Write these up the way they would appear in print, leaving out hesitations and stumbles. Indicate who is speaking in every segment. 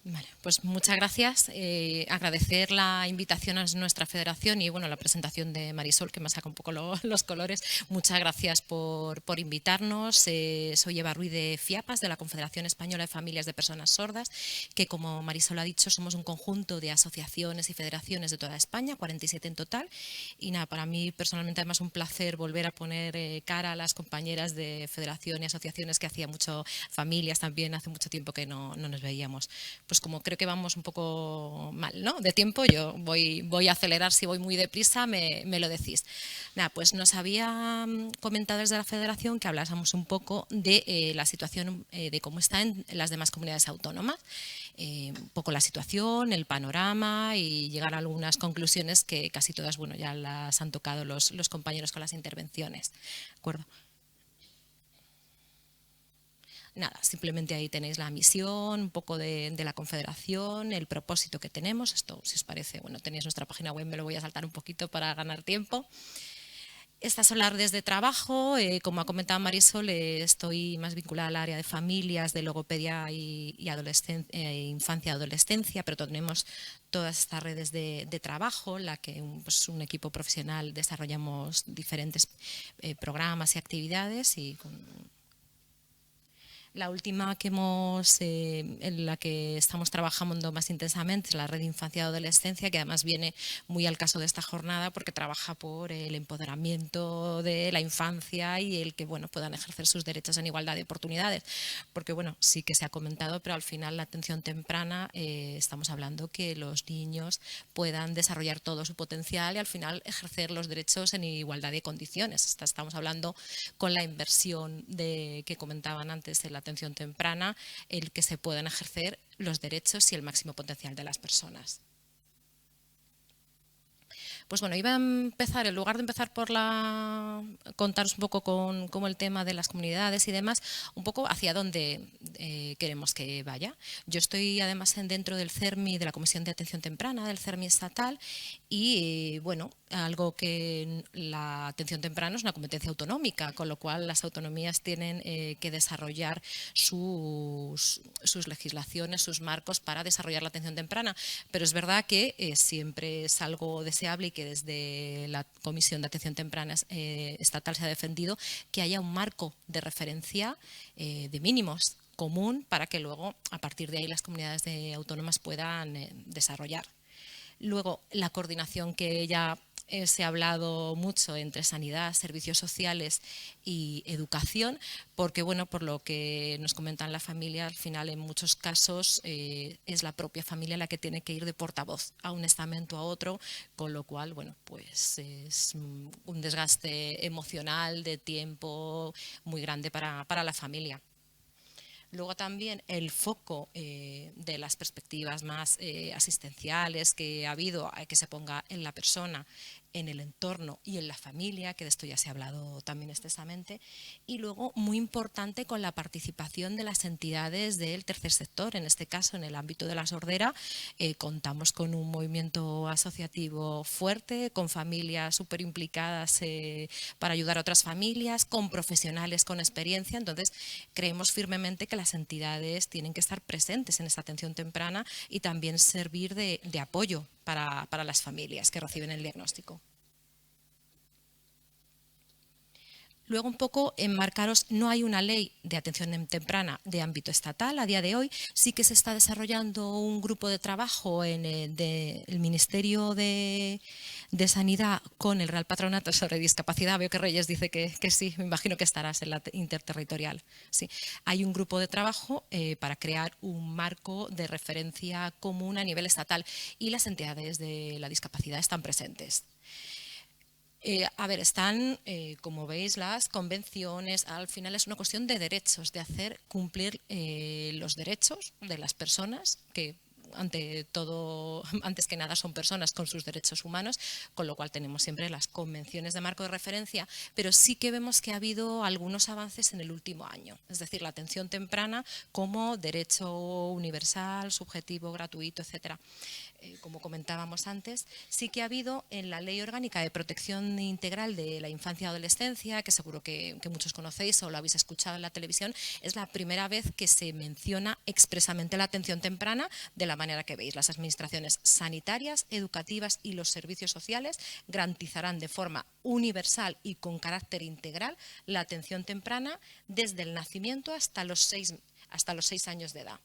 Speaker 1: Vale, pues muchas gracias. Agradecer la invitación a nuestra federación y bueno, la presentación de Marisol, que me saca un poco los colores. Muchas gracias por invitarnos. Soy Eva Ruiz de FIAPAS, de la Confederación Española de Familias de Personas Sordas, que como Marisol ha dicho, somos un conjunto de asociaciones y federaciones de toda España, 47 en total. Y nada, para mí personalmente además un placer volver a poner cara a las compañeras de federación y asociaciones que hacía mucho, familias también, hace mucho tiempo que no nos veíamos. Pues como creo que vamos un poco mal, ¿no? De tiempo, yo voy a acelerar, si voy muy deprisa me lo decís. Nada, pues nos había comentado desde la Federación que hablásemos un poco de la situación de cómo está en las demás comunidades autónomas, un poco la situación, el panorama y llegar a algunas conclusiones que casi todas, bueno, ya las han tocado los compañeros con las intervenciones. ¿De acuerdo? Nada, simplemente ahí tenéis la misión, un poco de la Confederación, el propósito que tenemos. Esto, si os parece, bueno, tenéis nuestra página web, me lo voy a saltar un poquito para ganar tiempo. Estas son las redes de trabajo. Como ha comentado Marisol, estoy más vinculada al área de familias, de logopedia y infancia y adolescencia, pero tenemos todas estas redes de trabajo, en la que pues, un equipo profesional desarrollamos diferentes programas y actividades y con la última que en la que estamos trabajando más intensamente es la red de infancia y adolescencia, que además viene muy al caso de esta jornada porque trabaja por el empoderamiento de la infancia y el que bueno, puedan ejercer sus derechos en igualdad de oportunidades. Porque bueno, sí que se ha comentado, pero al final la atención temprana estamos hablando que los niños puedan desarrollar todo su potencial y al final ejercer los derechos en igualdad de condiciones. Estamos hablando con la inversión que comentaban antes en la atención temprana, el que se puedan ejercer los derechos y el máximo potencial de las personas. Pues bueno, iba a empezar, en lugar de empezar por contaros un poco con cómo el tema de las comunidades y demás, un poco hacia dónde queremos que vaya. Yo estoy además dentro del CERMI, de la Comisión de Atención Temprana, del CERMI estatal, y bueno, algo que la atención temprana es una competencia autonómica, con lo cual las autonomías tienen que desarrollar sus legislaciones, sus marcos para desarrollar la atención temprana. Pero es verdad que siempre es algo deseable y que desde la Comisión de Atención Temprana estatal se ha defendido que haya un marco de referencia de mínimos común para que luego, a partir de ahí, las comunidades autónomas puedan desarrollar. Luego, la coordinación que ya se ha hablado mucho entre sanidad, servicios sociales y educación, porque bueno, por lo que nos comentan la familia, al final en muchos casos es la propia familia la que tiene que ir de portavoz a un estamento a otro, con lo cual, bueno, pues es un desgaste emocional de tiempo muy grande para la familia. Luego también el foco de las perspectivas más asistenciales que ha habido, que se ponga en la persona, en el entorno y en la familia, que de esto ya se ha hablado también extensamente. Y luego, muy importante, con la participación de las entidades del tercer sector. En este caso, en el ámbito de la sordera, contamos con un movimiento asociativo fuerte, con familias súper implicadas para ayudar a otras familias, con profesionales con experiencia. Entonces, creemos firmemente que las entidades tienen que estar presentes en esta atención temprana y también servir de apoyo para las familias que reciben el diagnóstico. Luego, un poco enmarcaros, no hay una ley de atención temprana de ámbito estatal a día de hoy. Sí que se está desarrollando un grupo de trabajo en el Ministerio de Sanidad con el Real Patronato sobre Discapacidad. Veo que Reyes dice que sí, me imagino que estarás en la interterritorial. Sí. Hay un grupo de trabajo para crear un marco de referencia común a nivel estatal y las entidades de la discapacidad están presentes. A ver, están, como veis, las convenciones. Al final es una cuestión de derechos, de hacer cumplir los derechos de las personas que ante todo, antes que nada son personas con sus derechos humanos, con lo cual tenemos siempre las convenciones de marco de referencia, pero sí que vemos que ha habido algunos avances en el último año, es decir, la atención temprana como derecho universal, subjetivo, gratuito, etcétera. Como comentábamos antes, sí que ha habido en la Ley Orgánica de Protección Integral de la Infancia y Adolescencia, que seguro que muchos conocéis o lo habéis escuchado en la televisión, es la primera vez que se menciona expresamente la atención temprana de la manera que veis. Las administraciones sanitarias, educativas y los servicios sociales garantizarán de forma universal y con carácter integral la atención temprana desde el nacimiento hasta los 6 años de edad.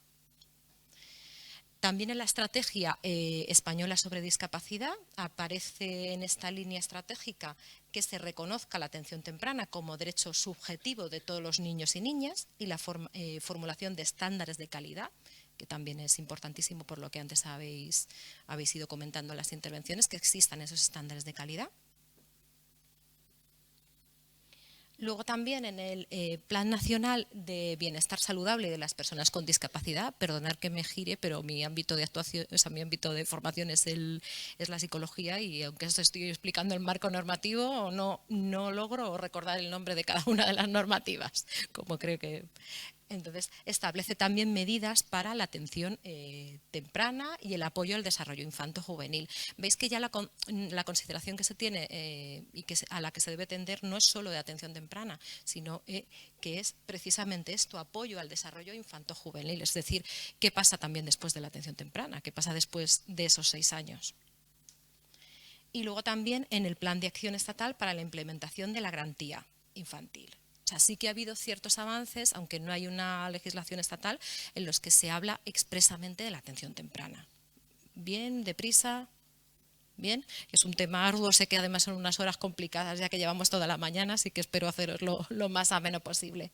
Speaker 1: También en la estrategia española sobre discapacidad aparece en esta línea estratégica que se reconozca la atención temprana como derecho subjetivo de todos los niños y niñas y la formulación de estándares de calidad, que también es importantísimo por lo que antes habéis ido comentando en las intervenciones, que existan esos estándares de calidad. Luego también en el Plan Nacional de Bienestar Saludable de las Personas con Discapacidad, perdonad que me gire, pero mi ámbito de actuación, o sea, mi ámbito de formación es la psicología y aunque os estoy explicando el marco normativo, no logro recordar el nombre de cada una de las normativas, como creo que... Entonces, establece también medidas para la atención temprana y el apoyo al desarrollo infanto-juvenil. Veis que ya la consideración que se tiene y a la que se debe tender no es solo de atención temprana, sino que es precisamente esto, apoyo al desarrollo infanto-juvenil. Es decir, ¿qué pasa también después de la atención temprana? ¿Qué pasa después de esos 6 años? Y luego también en el Plan de Acción Estatal para la implementación de la garantía infantil. O sea, sí que ha habido ciertos avances, aunque no hay una legislación estatal, en los que se habla expresamente de la atención temprana. Bien, deprisa, bien. Es un tema arduo, sé que además son unas horas complicadas ya que llevamos toda la mañana, así que espero haceros lo más ameno posible.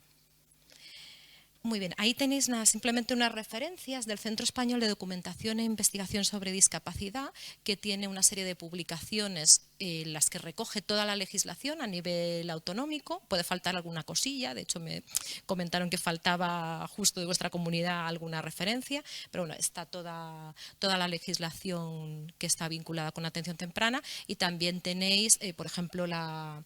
Speaker 1: Muy bien, ahí tenéis simplemente unas referencias del Centro Español de Documentación e Investigación sobre Discapacidad, que tiene una serie de publicaciones en las que recoge toda la legislación a nivel autonómico. Puede faltar alguna cosilla, de hecho me comentaron que faltaba justo de vuestra comunidad alguna referencia, pero bueno, está toda la legislación que está vinculada con la atención temprana y también tenéis, por ejemplo, la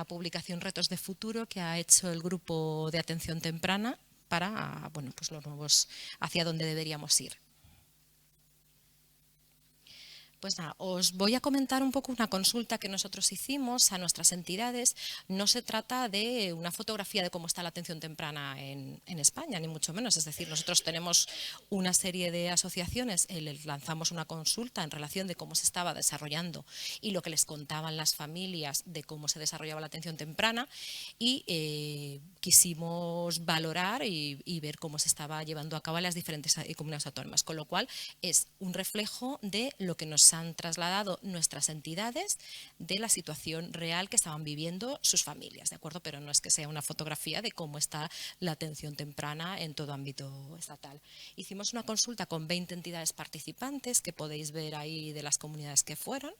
Speaker 1: publicación Retos de Futuro que ha hecho el grupo de atención temprana para pues los nuevos hacia dónde deberíamos ir. Pues nada, os voy a comentar un poco una consulta que nosotros hicimos a nuestras entidades. No se trata de una fotografía de cómo está la atención temprana en España, ni mucho menos. Es decir, nosotros tenemos una serie de asociaciones, les lanzamos una consulta en relación de cómo se estaba desarrollando y lo que les contaban las familias de cómo se desarrollaba la atención temprana y quisimos valorar y ver cómo se estaba llevando a cabo en las diferentes comunidades autónomas, con lo cual es un reflejo de lo que nos han trasladado nuestras entidades de la situación real que estaban viviendo sus familias, ¿de acuerdo? Pero no es que sea una fotografía de cómo está la atención temprana en todo ámbito estatal. Hicimos una consulta con 20 entidades participantes que podéis ver ahí de las comunidades que fueron.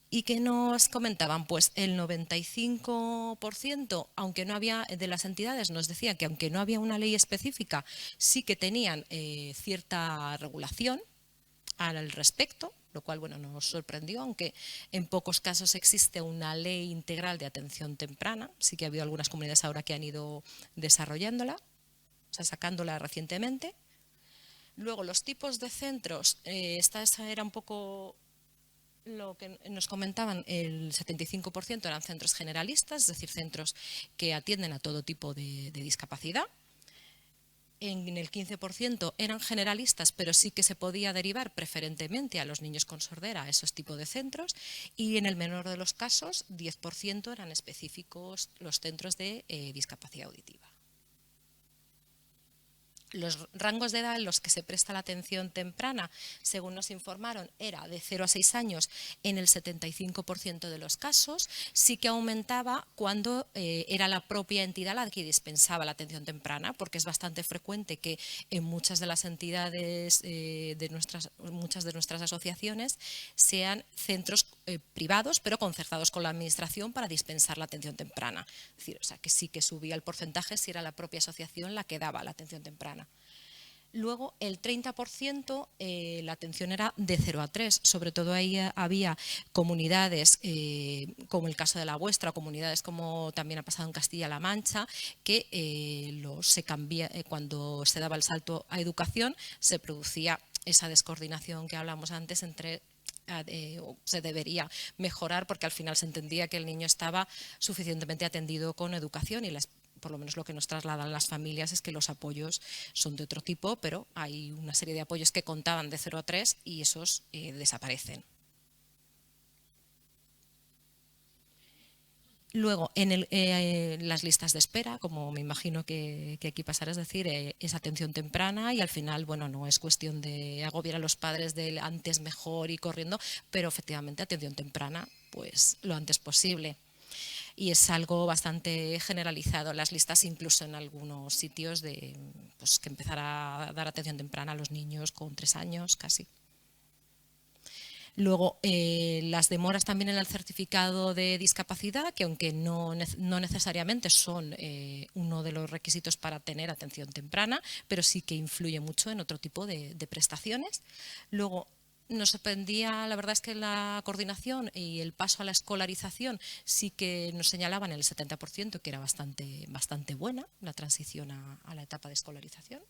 Speaker 1: ¿Y qué nos comentaban? Pues el 95%, aunque no había, de las entidades nos decía que aunque no había una ley específica, sí que tenían cierta regulación al respecto, lo cual bueno, nos sorprendió, aunque en pocos casos existe una ley integral de atención temprana. Sí que ha habido algunas comunidades ahora que han ido desarrollándola, o sea, sacándola recientemente. Luego, los tipos de centros, esta era un poco lo que nos comentaban, el 75% eran centros generalistas, es decir, centros que atienden a todo tipo de discapacidad. En el 15% eran generalistas, pero sí que se podía derivar preferentemente a los niños con sordera a esos tipos de centros. Y en el menor de los casos, 10% eran específicos los centros de discapacidad auditiva. Los rangos de edad en los que se presta la atención temprana, según nos informaron, era de 0 a 6 años en el 75% de los casos. Sí que aumentaba cuando era la propia entidad la que dispensaba la atención temprana, porque es bastante frecuente que en muchas de las entidades muchas de nuestras asociaciones sean centros privados, pero concertados con la administración para dispensar la atención temprana. Es decir, o sea, que sí que subía el porcentaje si era la propia asociación la que daba la atención temprana. Luego, el 30%, la atención era de 0 a 3. Sobre todo ahí había comunidades, como el caso de la vuestra, o comunidades como también ha pasado en Castilla-La Mancha, que cuando se daba el salto a educación se producía esa descoordinación que hablamos antes entre se debería mejorar, porque al final se entendía que el niño estaba suficientemente atendido con educación y por lo menos lo que nos trasladan las familias es que los apoyos son de otro tipo, pero hay una serie de apoyos que contaban de 0 a 3 y esos desaparecen. Luego, en las listas de espera, como me imagino que aquí pasará, es decir, es atención temprana y al final, bueno, no es cuestión de agobiar a los padres del antes mejor y corriendo, pero efectivamente atención temprana, pues lo antes posible. Y es algo bastante generalizado en las listas, incluso en algunos sitios, de pues, que empezar a dar atención temprana a los niños con 3 años casi. Luego, las demoras también en el certificado de discapacidad, que aunque no necesariamente son uno de los requisitos para tener atención temprana, pero sí que influye mucho en otro tipo de prestaciones. Luego, nos sorprendía, la verdad es que la coordinación y el paso a la escolarización sí que nos señalaban el 70%, que era bastante buena la transición a la etapa de escolarización.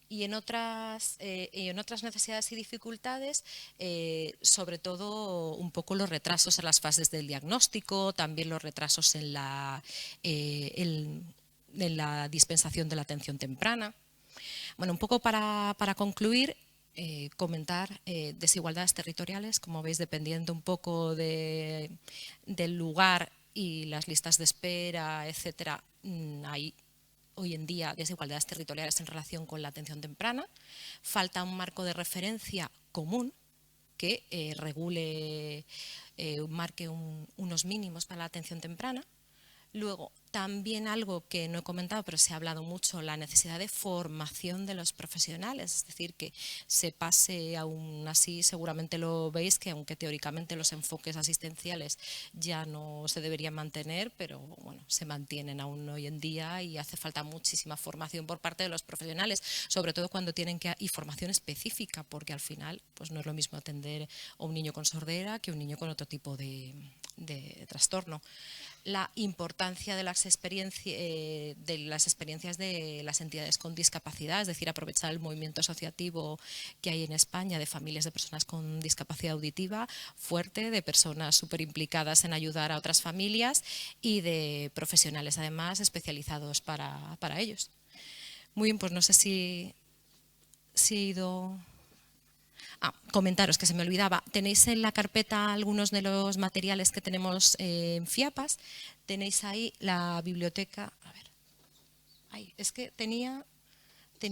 Speaker 1: Y en otras necesidades y dificultades, sobre todo un poco los retrasos en las fases del diagnóstico, también los retrasos en la dispensación de la atención temprana. Bueno, un poco para concluir, comentar desigualdades territoriales, como veis, dependiendo un poco del lugar y las listas de espera, etcétera, hay hoy en día desigualdades territoriales en relación con la atención temprana. Falta un marco de referencia común que regule, marque unos mínimos para la atención temprana. Luego, también algo que no he comentado, pero se ha hablado mucho, la necesidad de formación de los profesionales, es decir, que se pase, aún así seguramente lo veis, que aunque teóricamente los enfoques asistenciales ya no se deberían mantener, pero bueno, se mantienen aún hoy en día y hace falta muchísima formación por parte de los profesionales, sobre todo cuando tienen y formación específica, porque al final pues no es lo mismo atender a un niño con sordera que a un niño con otro tipo de trastorno. La importancia de las experiencias de las entidades con discapacidad, es decir, aprovechar el movimiento asociativo que hay en España de familias de personas con discapacidad auditiva fuerte, de personas súper implicadas en ayudar a otras familias y de profesionales además especializados para ellos. Muy bien, pues no sé si he ido... comentaros que se me olvidaba, tenéis en la carpeta algunos de los materiales que tenemos en FIAPAS, tenéis ahí la biblioteca, a ver, es que tenía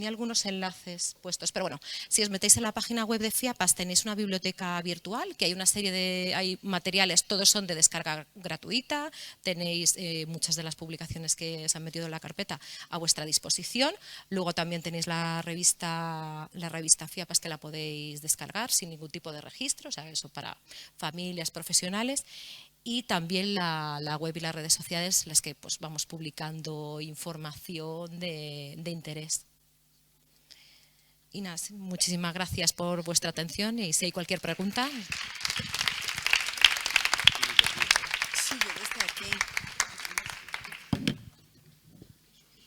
Speaker 1: algunos enlaces puestos, pero bueno, si os metéis en la página web de FIAPAS tenéis una biblioteca virtual, que hay una serie de materiales, todos son de descarga gratuita, tenéis muchas de las publicaciones que se han metido en la carpeta a vuestra disposición, luego también tenéis la revista FIAPAS que la podéis descargar sin ningún tipo de registro, o sea, eso para familias, profesionales. Y también la web y las redes sociales, las que pues, vamos publicando información de interés. Y nada, muchísimas gracias por vuestra atención y si hay cualquier pregunta.